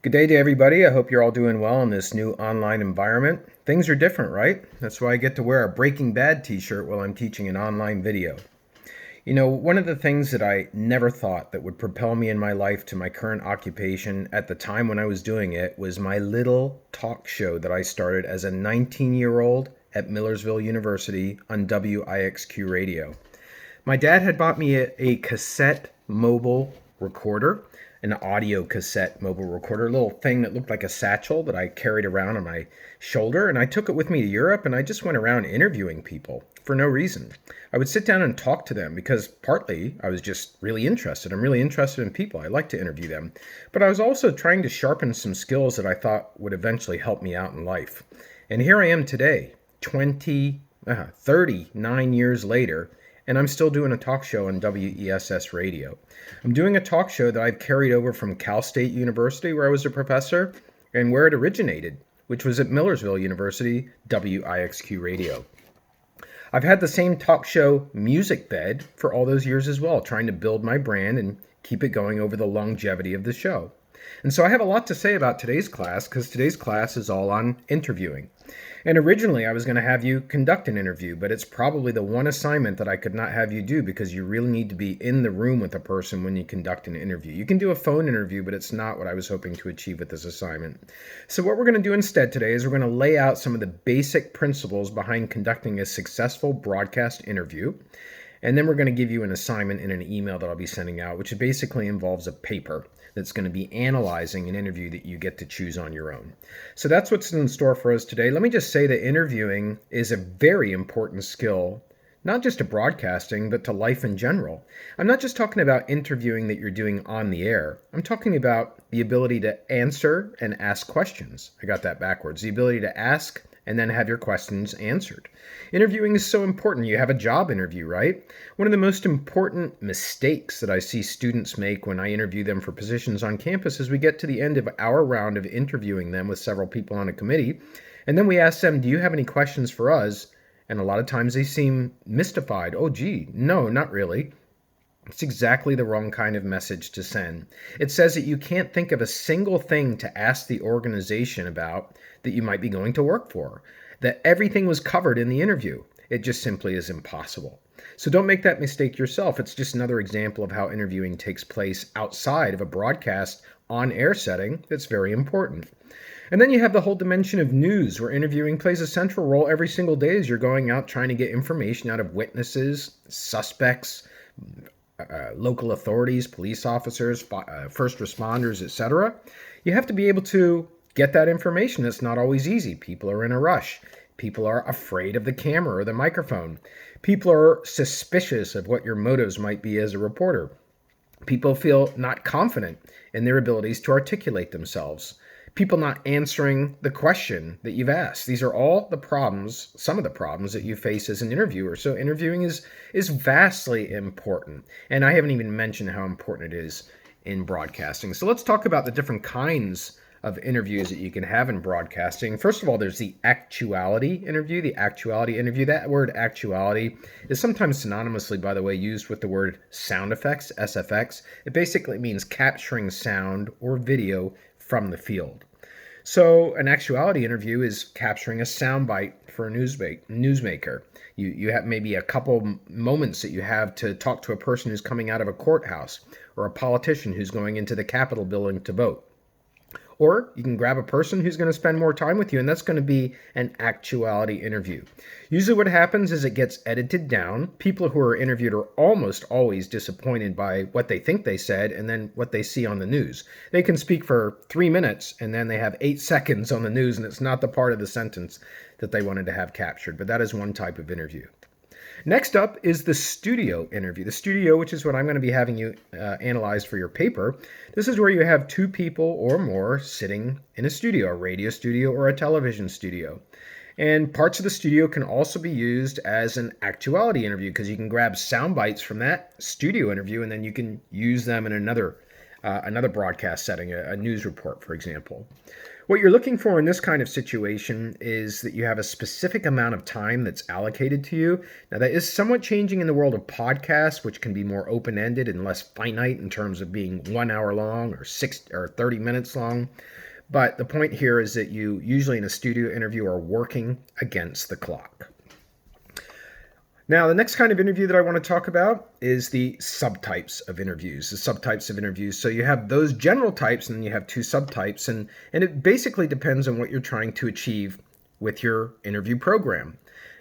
Good day to everybody. I hope you're all doing well in this new online environment. Things are different, right? That's why I get to wear a Breaking Bad t-shirt while I'm teaching an online video. One of the things that I never thought that would propel me in my life to my current occupation at the time when I was doing it was my little talk show that I started as a 19-year-old at Millersville University on WIXQ radio. My dad had bought me a cassette mobile recorder, an audio cassette mobile recorder, a little thing that looked like a satchel that I carried around on my shoulder. And I took it with me to Europe and I just went around interviewing people for no reason. I would sit down and talk to them because partly I was just really interested. I'm really interested in people. I like to interview them. But I was also trying to sharpen some skills that I thought would eventually help me out in life. And here I am today, 39 years later, and I'm still doing a talk show on WESS radio. I'm doing a talk show that I've carried over from Cal State University, where I was a professor, and where it originated, which was at Millersville University, WIXQ radio. I've had the same talk show music bed for all those years as well, trying to build my brand and keep it going over the longevity of the show. And so I have a lot to say about today's class because today's class is all on interviewing. And originally I was going to have you conduct an interview, but it's probably the one assignment that I could not have you do because you really need to be in the room with a person when you conduct an interview. You can do a phone interview, but it's not what I was hoping to achieve with this assignment. So what we're going to do instead today is we're going to lay out some of the basic principles behind conducting a successful broadcast interview. And then we're going to give you an assignment in an email that I'll be sending out, which basically involves a paper that's going to be analyzing an interview that you get to choose on your own. So that's what's in store for us today. Let me just say that interviewing is a very important skill, not just to broadcasting, but to life in general. I'm not just talking about interviewing that you're doing on the air. I'm talking about the ability to answer and ask questions. I got that backwards. The ability to ask and then have your questions answered. Interviewing is so important. You have a job interview, right? One of the most important mistakes that I see students make when I interview them for positions on campus is we get to the end of our round of interviewing them with several people on a committee, and then we ask them, do you have any questions for us? And a lot of times they seem mystified. Oh, gee, no, not really. It's exactly the wrong kind of message to send. It says that you can't think of a single thing to ask the organization about that you might be going to work for, that everything was covered in the interview. It just simply is impossible. So don't make that mistake yourself. It's just another example of how interviewing takes place outside of a broadcast on-air setting that's very important. And then you have the whole dimension of news, where interviewing plays a central role every single day as you're going out trying to get information out of witnesses, suspects, local authorities, police officers, first responders, etc. You have to be able to get that information. It's not always easy. People are in a rush. People are afraid of the camera or the microphone. People are suspicious of what your motives might be as a reporter. People feel not confident in their abilities to articulate themselves. People not answering the question that you've asked. These are all the problems, some of the problems that you face as an interviewer. So interviewing is vastly important. And I haven't even mentioned how important it is in broadcasting. So let's talk about the different kinds of interviews that you can have in broadcasting. First of all, there's the actuality interview. The actuality interview, that word actuality is sometimes synonymously, by the way, used with the word sound effects, SFX. It basically means capturing sound or video from the field. So an actuality interview is capturing a soundbite for a newsmaker. You have maybe a couple moments that you have to talk to a person who's coming out of a courthouse or a politician who's going into the Capitol building to vote. Or you can grab a person who's going to spend more time with you, and that's going to be an actuality interview. Usually what happens is it gets edited down. People who are interviewed are almost always disappointed by what they think they said and then what they see on the news. They can speak for 3 minutes, and then they have 8 seconds on the news, and it's not the part of the sentence that they wanted to have captured. But that is one type of interview. Next up is the studio interview. The studio, which is what I'm going to be having you analyze for your paper. This is where you have 2 people or more sitting in a studio, a radio studio or a television studio. And parts of the studio can also be used as an actuality interview because you can grab sound bites from that studio interview and then you can use them in another another broadcast setting, a news report, for example. What you're looking for in this kind of situation is that you have a specific amount of time that's allocated to you. Now, that is somewhat changing in the world of podcasts, which can be more open-ended and less finite in terms of being 1 hour long or 30 minutes long. But the point here is that you usually in a studio interview are working against the clock. Now, the next kind of interview that I want to talk about is the subtypes of interviews. So you have those general types and then you have two subtypes, and it basically depends on what you're trying to achieve with your interview program.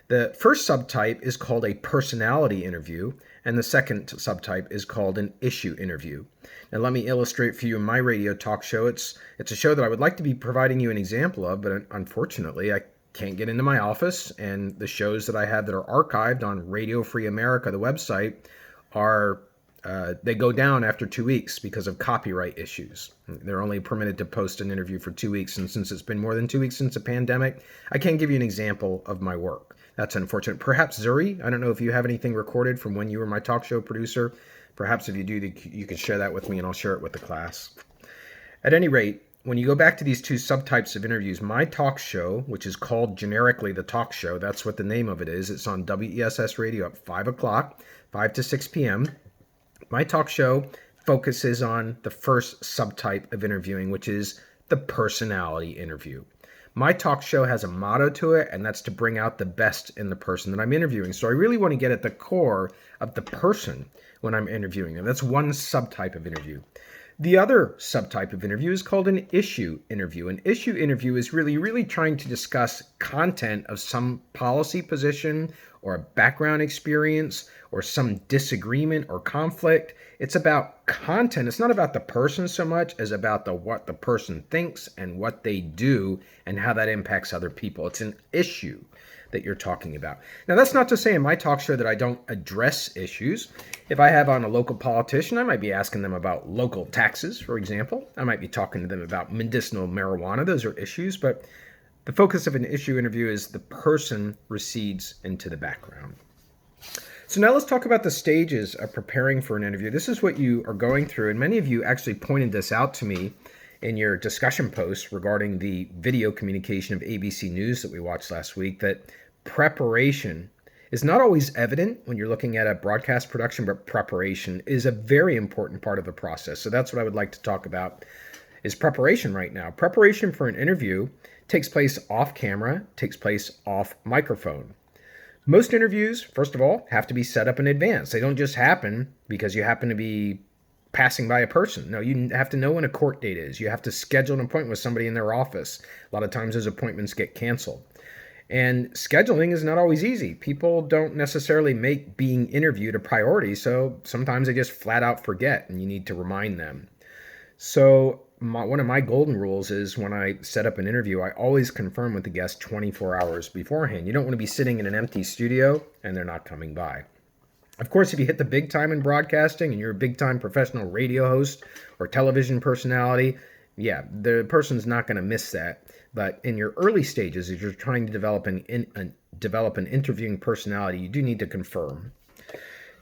The first subtype is called a personality interview, and the second subtype is called an issue interview. Now, let me illustrate for you in my radio talk show. It's a show that I would like to be providing you an example of, but unfortunately, I can't get into my office, and the shows that I have that are archived on Radio Free America, the website, they go down after 2 weeks because of copyright issues. They're only permitted to post an interview for 2 weeks, and since it's been more than 2 weeks since the pandemic, I can't give you an example of my work. That's unfortunate. Perhaps Zuri, I don't know if you have anything recorded from when you were my talk show producer. Perhaps if you do, you could share that with me and I'll share it with the class. At any rate, when you go back to these two subtypes of interviews, my talk show, which is called generically the talk show, that's what the name of it is. It's on WESS radio at 5 o'clock, 5 to 6 p.m. My talk show focuses on the first subtype of interviewing, which is the personality interview. My talk show has a motto to it, and that's to bring out the best in the person that I'm interviewing. So I really want to get at the core of the person when I'm interviewing them. That's one subtype of interview. The other subtype of interview is called an issue interview. An issue interview is really trying to discuss content of some policy position or a background experience or some disagreement or conflict. It's about content. It's not about the person so much as about what the person thinks and what they do and how that impacts other people. It's an issue that you're talking about. Now, that's not to say in my talk show that I don't address issues. If I have on a local politician, I might be asking them about local taxes, for example. I might be talking to them about medicinal marijuana. Those are issues, but the focus of an issue interview is the person recedes into the background. So now let's talk about the stages of preparing for an interview. This is what you are going through, and many of you actually pointed this out to me in your discussion posts regarding the video communication of ABC News that we watched last week, that preparation is not always evident when you're looking at a broadcast production, but preparation is a very important part of the process. So that's what I would like to talk about is preparation right now. Preparation for an interview takes place off camera, takes place off microphone. Most interviews, first of all, have to be set up in advance. They don't just happen because you happen to be passing by a person. No, you have to know when a court date is. You have to schedule an appointment with somebody in their office. A lot of times those appointments get canceled. And scheduling is not always easy. People don't necessarily make being interviewed a priority, so sometimes they just flat out forget, and you need to remind them. So one of my golden rules is when I set up an interview, I always confirm with the guest 24 hours beforehand. You don't want to be sitting in an empty studio and they're not coming by. Of course, if you hit the big time in broadcasting and you're a big time professional radio host or television personality, yeah, the person's not going to miss that. But in your early stages, as you're trying to develop an interviewing personality, you do need to confirm.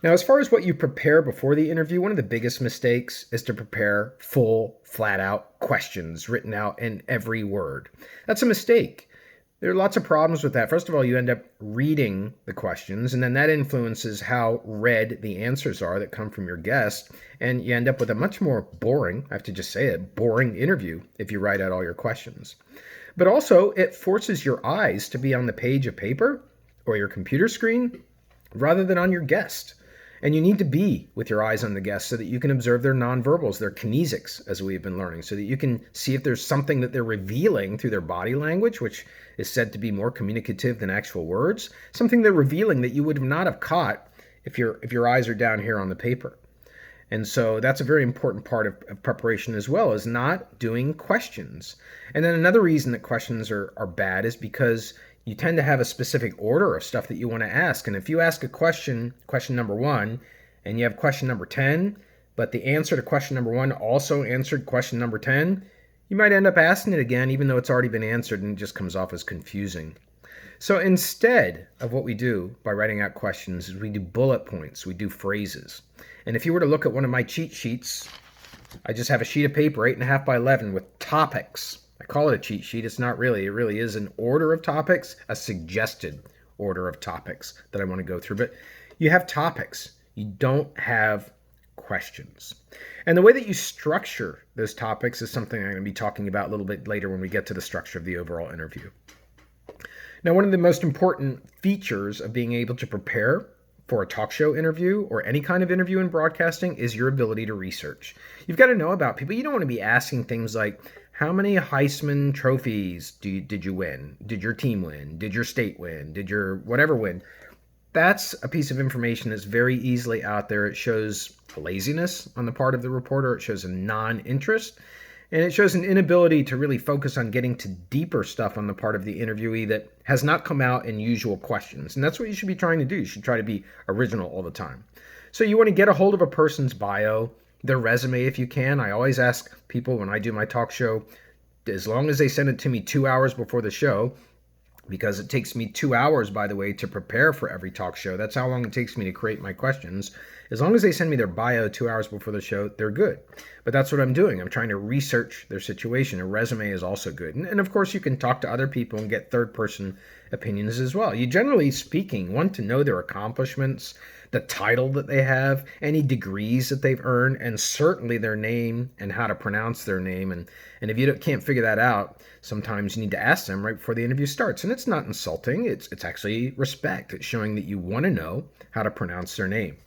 Now, as far as what you prepare before the interview, one of the biggest mistakes is to prepare full, flat-out questions written out in every word. That's a mistake. There are lots of problems with that. First of all, you end up reading the questions, and then that influences how read the answers are that come from your guest, and you end up with a much more boring, I have to just say it, boring interview if you write out all your questions. But also, it forces your eyes to be on the page of paper or your computer screen rather than on your guest. And you need to be with your eyes on the guest so that you can observe their nonverbals, their kinesics, as we've been learning, so that you can see if there's something that they're revealing through their body language, which is said to be more communicative than actual words, something they're revealing that you would not have caught if your eyes are down here on the paper. And so that's a very important part of preparation as well, is not doing questions. And then another reason that questions are bad is because you tend to have a specific order of stuff that you want to ask. And if you ask a question number 1, and you have question number 10, but the answer to question number 1 also answered question number 10, you might end up asking it again, even though it's already been answered, and it just comes off as confusing. So instead of what we do by writing out questions is we do bullet points, we do phrases. And if you were to look at one of my cheat sheets I just have a sheet of paper, 8.5 by 11, with topics. I call it a cheat sheet. It's not really. It really is an order of topics, a suggested order of topics that I want to go through. But you have topics. You don't have questions. And the way that you structure those topics is something I'm going to be talking about a little bit later when we get to the structure of the overall interview. Now, one of the most important features of being able to prepare for a talk show interview or any kind of interview in broadcasting is your ability to research. You've got to know about people. You don't want to be asking things like, how many Heisman trophies did you win? Did your team win? Did your state win? Did your whatever win? That's a piece of information that's very easily out there. It shows a laziness on the part of the reporter. It shows a non-interest. And it shows an inability to really focus on getting to deeper stuff on the part of the interviewee that has not come out in usual questions. And that's what you should be trying to do. You should try to be original all the time. So you want to get a hold of a person's bio, their resume if you can. I always ask people when I do my talk show, as long as they send it to me 2 hours before the show, because it takes me 2 hours, by the way, to prepare for every talk show. That's how long it takes me to create my questions. As long as they send me their bio 2 hours before the show, they're good. But that's what I'm doing. I'm trying to research their situation. A resume is also good. And of course, you can talk to other people and get third-person opinions as well. You, generally speaking, want to know their accomplishments, the title that they have, any degrees that they've earned, and certainly their name and how to pronounce their name. And if you can't figure that out, sometimes you need to ask them right before the interview starts. And it's not insulting. It's actually respect. It's showing that you want to know how to pronounce their name.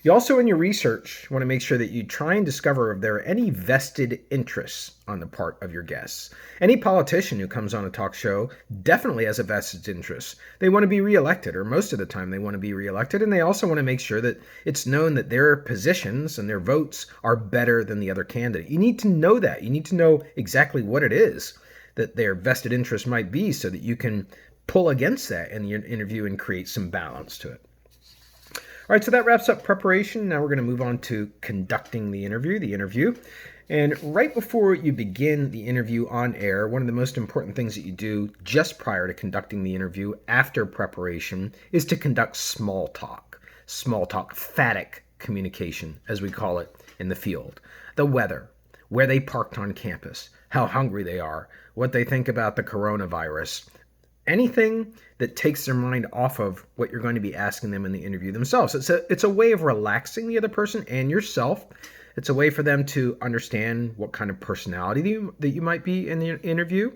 You also, in your research, want to make sure that you try and discover if there are any vested interests on the part of your guests. Any politician who comes on a talk show definitely has a vested interest. They want to be reelected, or most of the time they want to be reelected, and they also want to make sure that it's known that their positions and their votes are better than the other candidate. You need to know that. You need to know exactly what it is that their vested interest might be so that you can pull against that in your interview and create some balance to it. All right, so that wraps up preparation. Now we're going to move on to conducting the interview. And right before you begin the interview on air, one of the most important things that you do just prior to conducting the interview after preparation is to conduct small talk, phatic communication, as we call it in the field. The weather, where they parked on campus, how hungry they are, what they think about the coronavirus, anything that takes their mind off of what you're going to be asking them in the interview themselves. It's a way of relaxing the other person and yourself. It's a way for them to understand what kind of personality that you might be in the interview.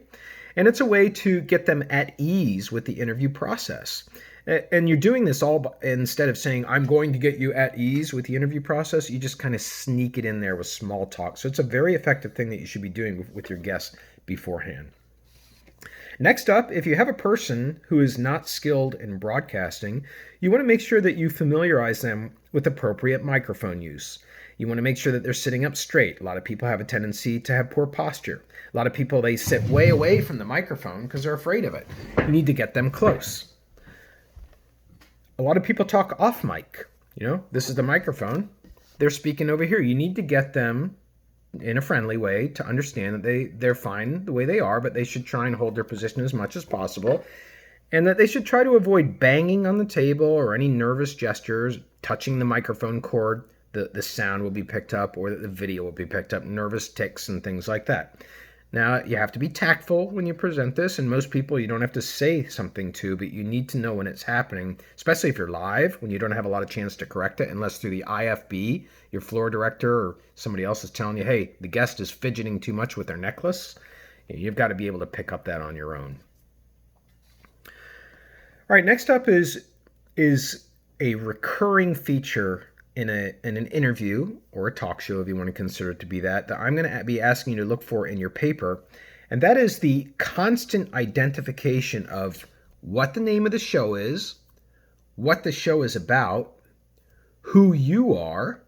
And it's a way to get them at ease with the interview process. And you're doing this all instead of saying, I'm going to get you at ease with the interview process, you just kind of sneak it in there with small talk. So it's a very effective thing that you should be doing with your guests beforehand. Next up, if you have a person who is not skilled in broadcasting, you want to make sure that you familiarize them with appropriate microphone use. You want to make sure that they're sitting up straight. A lot of people have a tendency to have poor posture. A lot of people, they sit way away from the microphone because they're afraid of it. You need to get them close. A lot of people talk off mic. This is the microphone. They're speaking over here. You need to get them in a friendly way to understand that they're fine the way they are, but they should try and hold their position as much as possible, and that they should try to avoid banging on the table or any nervous gestures, touching the microphone cord. The sound will be picked up, or the video will be picked up, nervous tics and things like that. Now, you have to be tactful when you present this, and most people you don't have to say something to, but you need to know when it's happening, especially if you're live, when you don't have a lot of chance to correct it, unless through the IFB, your floor director or somebody else is telling you, hey, the guest is fidgeting too much with their necklace. You've got to be able to pick up that on your own. All right, next up is a recurring feature in an interview or a talk show, if you want to consider it to be that I'm going to be asking you to look for in your paper, and that is the constant identification of what the name of the show is, what the show is about, who you are,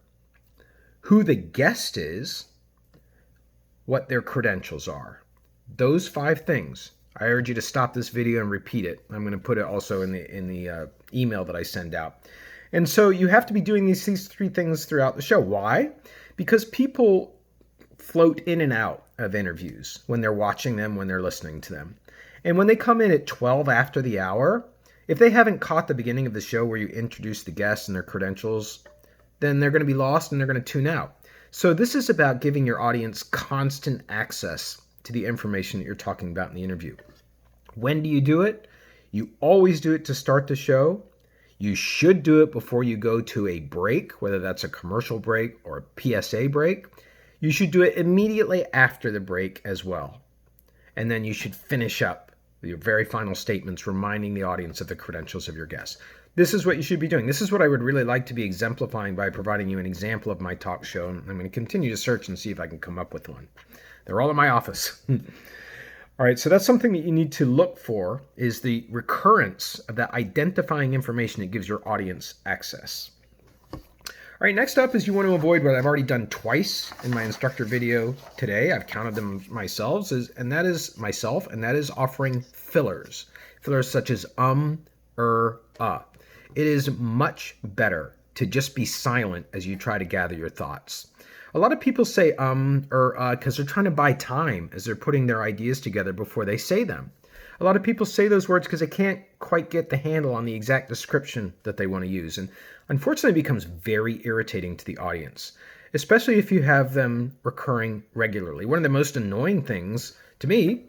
who the guest is, what their credentials are. Those 5 things. I urge you to stop this video and repeat it. I'm going to put it also in the email that I send out. And so you have to be doing these 3 things throughout the show. Why? Because people float in and out of interviews when they're watching them, when they're listening to them. And when they come in at 12 after the hour, if they haven't caught the beginning of the show where you introduce the guests and their credentials, then they're going to be lost and they're going to tune out. So this is about giving your audience constant access to the information that you're talking about in the interview. When do you do it? You always do it to start the show. You should do it before you go to a break, whether that's a commercial break or a PSA break. You should do it immediately after the break as well. And then you should finish up your very final statements, reminding the audience of the credentials of your guest. This is what you should be doing. This is what I would really like to be exemplifying by providing you an example of my talk show. And I'm going to continue to search and see if I can come up with one. They're all in my office. All right, so that's something that you need to look for, is the recurrence of that identifying information that gives your audience access. All right, next up is you want to avoid what I've already done twice in my instructor video today. I've counted them myself, and that is offering fillers. Fillers such as It is much better to just be silent as you try to gather your thoughts. A lot of people say because they're trying to buy time as they're putting their ideas together before they say them. A lot of people say those words because they can't quite get the handle on the exact description that they want to use. And unfortunately, it becomes very irritating to the audience, especially if you have them recurring regularly. One of the most annoying things to me,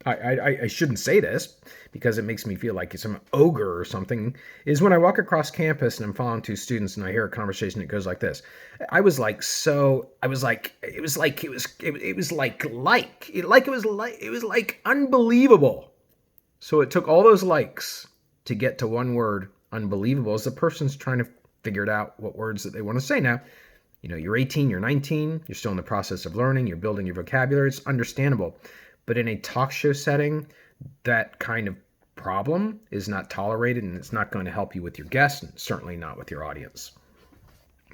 I shouldn't say this because it makes me feel like some ogre or something, is when I walk across campus and I'm following two students and I hear a conversation that goes like this. It was like unbelievable. So it took all those likes to get to one word, unbelievable, as the person's trying to figure it out what words that they want to say. Now, you're 18, you're 19, you're still in the process of learning, you're building your vocabulary. It's understandable. But in a talk show setting, that kind of problem is not tolerated, and it's not going to help you with your guests, and certainly not with your audience.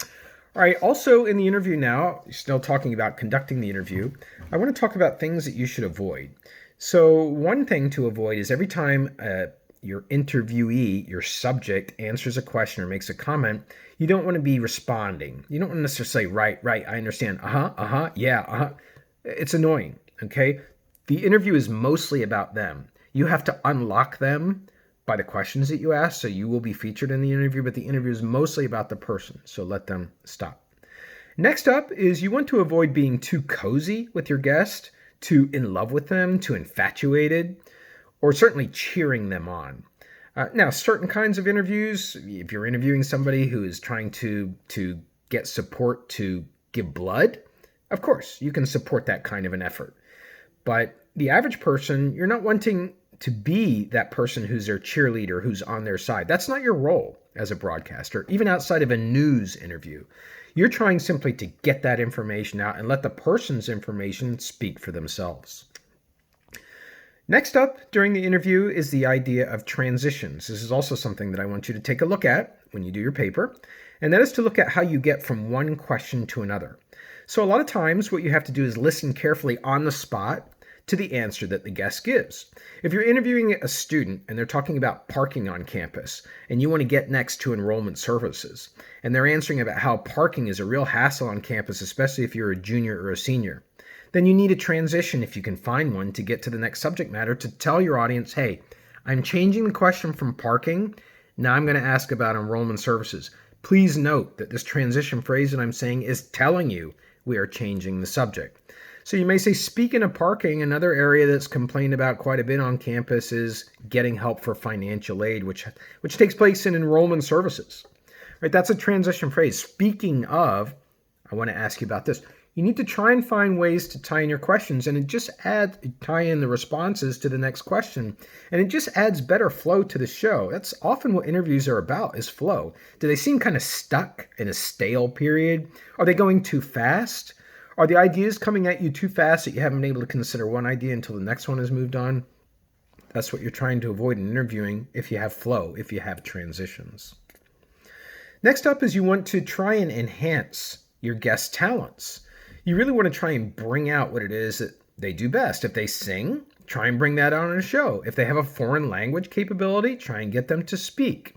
All right, also in the interview now, still talking about conducting the interview, I want to talk about things that you should avoid. So one thing to avoid is every time your interviewee, your subject, answers a question or makes a comment, you don't want to be responding. You don't want to necessarily say, right, I understand, yeah. It's annoying, okay? The interview is mostly about them. You have to unlock them by the questions that you ask, so you will be featured in the interview, but the interview is mostly about the person, so let them stop. Next up is you want to avoid being too cozy with your guest, too in love with them, too infatuated, or certainly cheering them on. Now, certain kinds of interviews, if you're interviewing somebody who is trying to get support to give blood, of course, you can support that kind of an effort. But the average person, you're not wanting to be that person who's their cheerleader, who's on their side. That's not your role as a broadcaster, even outside of a news interview. You're trying simply to get that information out and let the person's information speak for themselves. Next up during the interview is the idea of transitions. This is also something that I want you to take a look at when you do your paper, and that is to look at how you get from one question to another. So a lot of times what you have to do is listen carefully on the spot to the answer that the guest gives. If you're interviewing a student and they're talking about parking on campus and you want to get next to enrollment services, and they're answering about how parking is a real hassle on campus, especially if you're a junior or a senior, then you need a transition, if you can find one, to get to the next subject matter to tell your audience, hey, I'm changing the question from parking. Now I'm going to ask about enrollment services. Please note that this transition phrase that I'm saying is telling you we are changing the subject. So you may say, speaking of parking, another area that's complained about quite a bit on campus is getting help for financial aid, which takes place in enrollment services. Right? That's a transition phrase. Speaking of, I want to ask you about this. You need to try and find ways to tie in your questions, and it just tie in the responses to the next question, and it just adds better flow to the show. That's often what interviews are about, is flow. Do they seem kind of stuck in a stale period? Are they going too fast? Are the ideas coming at you too fast that you haven't been able to consider one idea until the next one has moved on? That's what you're trying to avoid in interviewing if you have flow, if you have transitions. Next up is you want to try and enhance your guest talents. You really want to try and bring out what it is that they do best. If they sing, try and bring that out on a show. If they have a foreign language capability, try and get them to speak.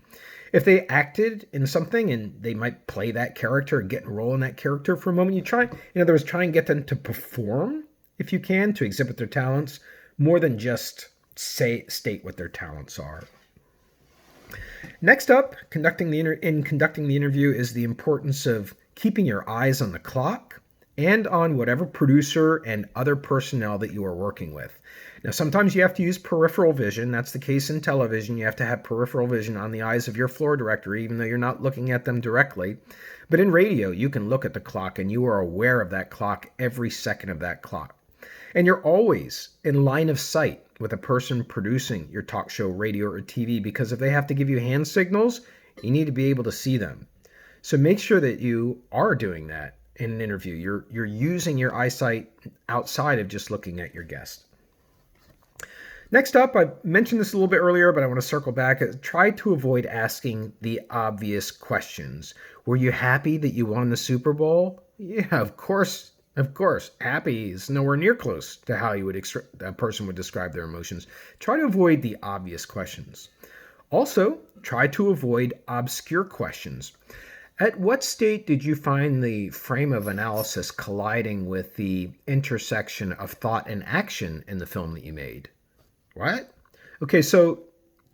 If they acted in something and they might play that character and get a role in that character for a moment, in other words, try and get them to perform, if you can, to exhibit their talents, more than just state what their talents are. Next up, conducting the interview is the importance of keeping your eyes on the clock and on whatever producer and other personnel that you are working with. Now, sometimes you have to use peripheral vision. That's the case in television. You have to have peripheral vision on the eyes of your floor director, even though you're not looking at them directly. But in radio, you can look at the clock and you are aware of that clock every second of that clock. And you're always in line of sight with a person producing your talk show, radio, or TV, because if they have to give you hand signals, you need to be able to see them. So make sure that you are doing that in an interview. You're using your eyesight outside of just looking at your guest. Next up, I mentioned this a little bit earlier, but I want to circle back. Try to avoid asking the obvious questions. Were you happy that you won the Super Bowl? Yeah, of course. Of course. Happy is nowhere near close to how a person would describe their emotions. Try to avoid the obvious questions. Also, try to avoid obscure questions. At what state did you find the frame of analysis colliding with the intersection of thought and action in the film that you made? What? Okay, so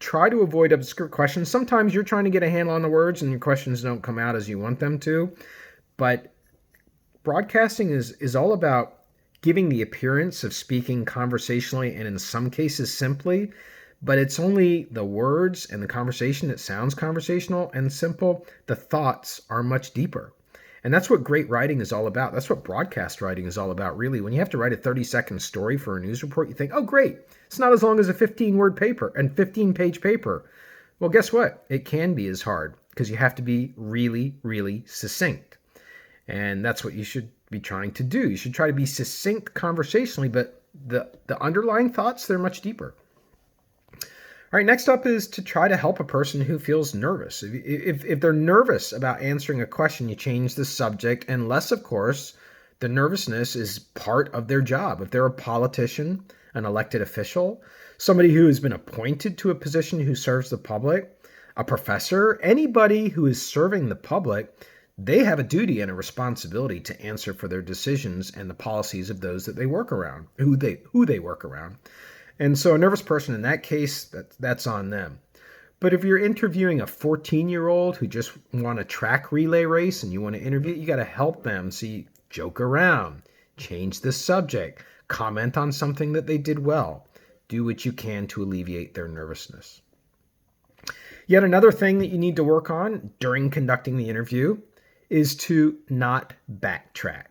try to avoid obscure questions. Sometimes you're trying to get a handle on the words and your questions don't come out as you want them to. But broadcasting is all about giving the appearance of speaking conversationally and in some cases simply. But it's only the words and the conversation that sounds conversational and simple. The thoughts are much deeper. And that's what great writing is all about. That's what broadcast writing is all about, really. When you have to write a 30-second story for a news report, you think, oh, great. It's not as long as a 15-word paper and 15-page paper. Well, guess what? It can be as hard because you have to be really, really succinct. And that's what you should be trying to do. You should try to be succinct conversationally, but the underlying thoughts, they're much deeper. All right, next up is to try to help a person who feels nervous. If they're nervous about answering a question, you change the subject, unless, of course, the nervousness is part of their job. If they're a politician, an elected official, somebody who has been appointed to a position who serves the public, a professor, anybody who is serving the public, they have a duty and a responsibility to answer for their decisions and the policies of those that they work around, who they work around. And so a nervous person in that case, that's on them. But if you're interviewing a 14-year-old who just won a track relay race and you want to interview, you got to help them. So you joke around, change the subject, comment on something that they did well. Do what you can to alleviate their nervousness. Yet another thing that you need to work on during conducting the interview is to not backtrack.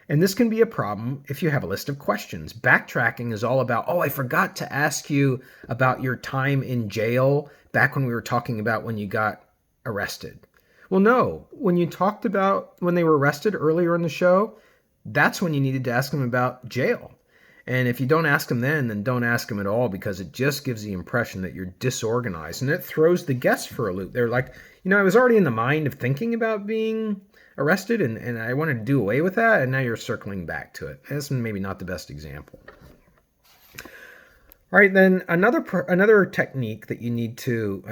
And this can be a problem if you have a list of questions. Backtracking is all about, oh, I forgot to ask you about your time in jail back when we were talking about when you got arrested. Well, no, when you talked about when they were arrested earlier in the show, that's when you needed to ask them about jail. And if you don't ask them then don't ask them at all, because it just gives the impression that you're disorganized and it throws the guests for a loop. They're like, I was already in the mind of thinking about being arrested and I wanted to do away with that, and now you're circling back to it. That's maybe not the best example. All right, then another technique that you need to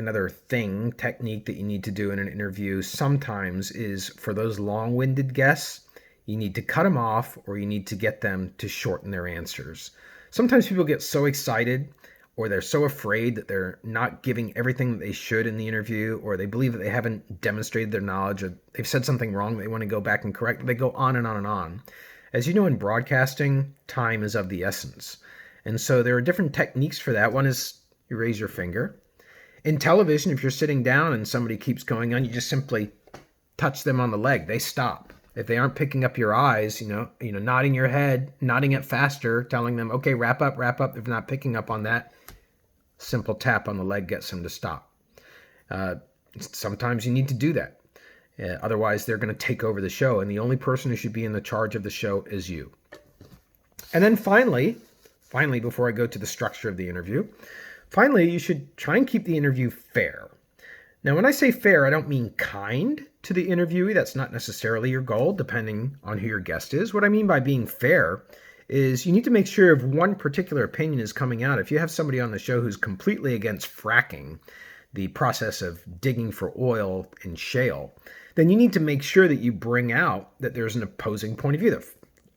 do in an interview sometimes is for those long-winded guests, you need to cut them off or you need to get them to shorten their answers. Sometimes people get so excited or they're so afraid that they're not giving everything that they should in the interview, or they believe that they haven't demonstrated their knowledge, or they've said something wrong, they want to go back and correct. They go on and on and on. As you know, in broadcasting, time is of the essence. And so there are different techniques for that. One is you raise your finger. In television, if you're sitting down and somebody keeps going on, you just simply touch them on the leg. They stop. If they aren't picking up your eyes, nodding your head, nodding it faster, telling them, okay, wrap up. If they're not picking up on that, simple tap on the leg gets them to stop. Sometimes you need to do that. Otherwise, they're going to take over the show, and the only person who should be in the charge of the show is you. And then finally, before I go to the structure of the interview, you should try and keep the interview fair. Now, when I say fair, I don't mean kind to the interviewee. That's not necessarily your goal, depending on who your guest is. What I mean by being fair is you need to make sure if one particular opinion is coming out. If you have somebody on the show who's completely against fracking, the process of digging for oil in shale, then you need to make sure that you bring out that there's an opposing point of view. That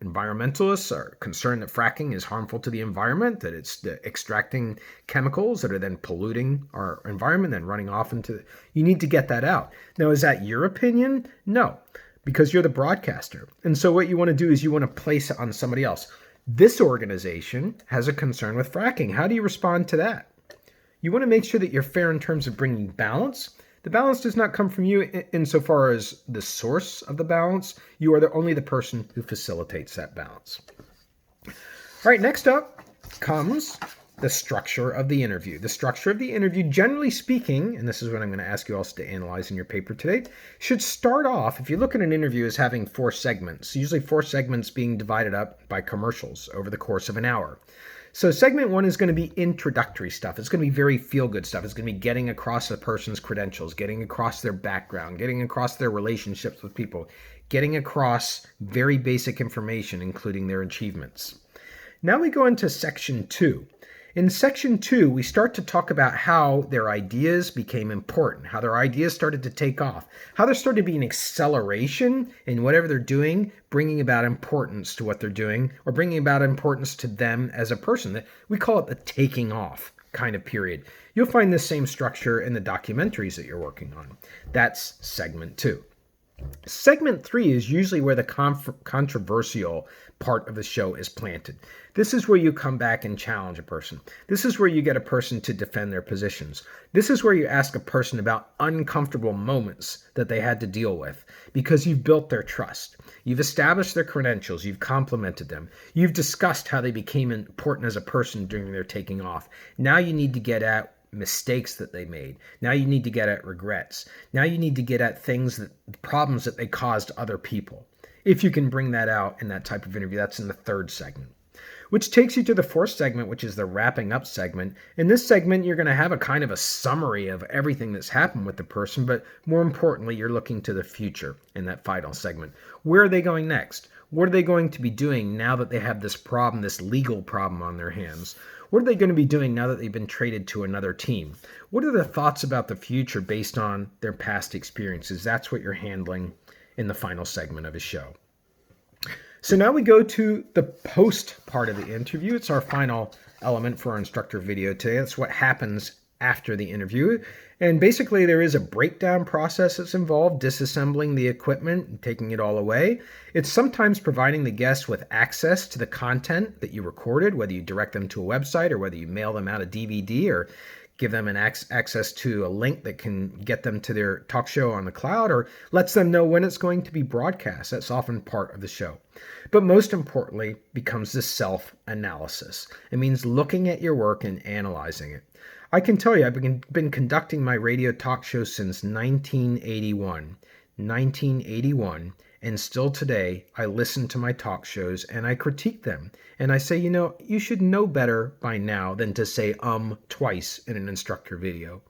environmentalists are concerned that fracking is harmful to the environment, that it's extracting chemicals that are then polluting our environment and running off into... You need to get that out. Now, is that your opinion? No. because you're the broadcaster. And so what you want to do is you want to place it on somebody else. This organization has a concern with fracking. How do you respond to that? You want to make sure that you're fair in terms of bringing balance. The balance does not come from you insofar as the source of the balance. You are only the person who facilitates that balance. All right, next up comes the structure of the interview. The structure of the interview, generally speaking, and this is what I'm going to ask you also to analyze in your paper today, should start off, if you look at an interview, as having 4 segments, usually 4 segments being divided up by commercials over the course of an hour. So segment 1 is going to be introductory stuff. It's going to be very feel-good stuff. It's going to be getting across a person's credentials, getting across their background, getting across their relationships with people, getting across very basic information, including their achievements. Now we go into section 2. In section 2, we start to talk about how their ideas became important, how their ideas started to take off, how there started to be an acceleration in whatever they're doing, bringing about importance to what they're doing, or bringing about importance to them as a person. We call it the taking off kind of period. You'll find the same structure in the documentaries that you're working on. That's segment 2. Segment 3 is usually where the controversial part of the show is planted. This is where you come back and challenge a person. This is where you get a person to defend their positions. This is where you ask a person about uncomfortable moments that they had to deal with because you've built their trust. You've established their credentials. You've complimented them. You've discussed how they became important as a person during their taking off. Now you need to get at mistakes that they made. Now you need to get at regrets. Now you need to get at problems that they caused other people. If you can bring that out in that type of interview, that's in the 3rd segment. Which takes you to the 4th segment, which is the wrapping up segment. In this segment, you're going to have a kind of a summary of everything that's happened with the person, but more importantly, you're looking to the future in that final segment. Where are they going next? What are they going to be doing now that they have this problem, this legal problem on their hands? What are they going to be doing now that they've been traded to another team? What are their thoughts about the future based on their past experiences? That's what you're handling in the final segment of a show. So now we go to the post part of the interview. It's our final element for our instructor video today. That's what happens after the interview. And basically there is a breakdown process that's involved, disassembling the equipment and taking it all away. It's sometimes providing the guests with access to the content that you recorded, whether you direct them to a website or whether you mail them out a DVD or give them an access to a link that can get them to their talk show on the cloud or lets them know when it's going to be broadcast. That's often part of the show. But most importantly becomes the self-analysis. It means looking at your work and analyzing it. I can tell you I've been conducting my radio talk show since 1981. And still today, I listen to my talk shows and I critique them. And I say, you should know better by now than to say twice in an instructor video.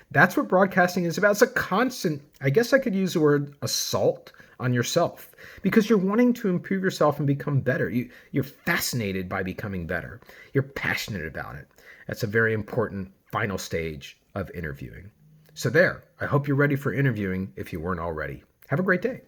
That's what broadcasting is about. It's a constant, I guess I could use the word assault on yourself because you're wanting to improve yourself and become better. You're fascinated by becoming better. You're passionate about it. That's a very important final stage of interviewing. So there, I hope you're ready for interviewing if you weren't already. Have a great day.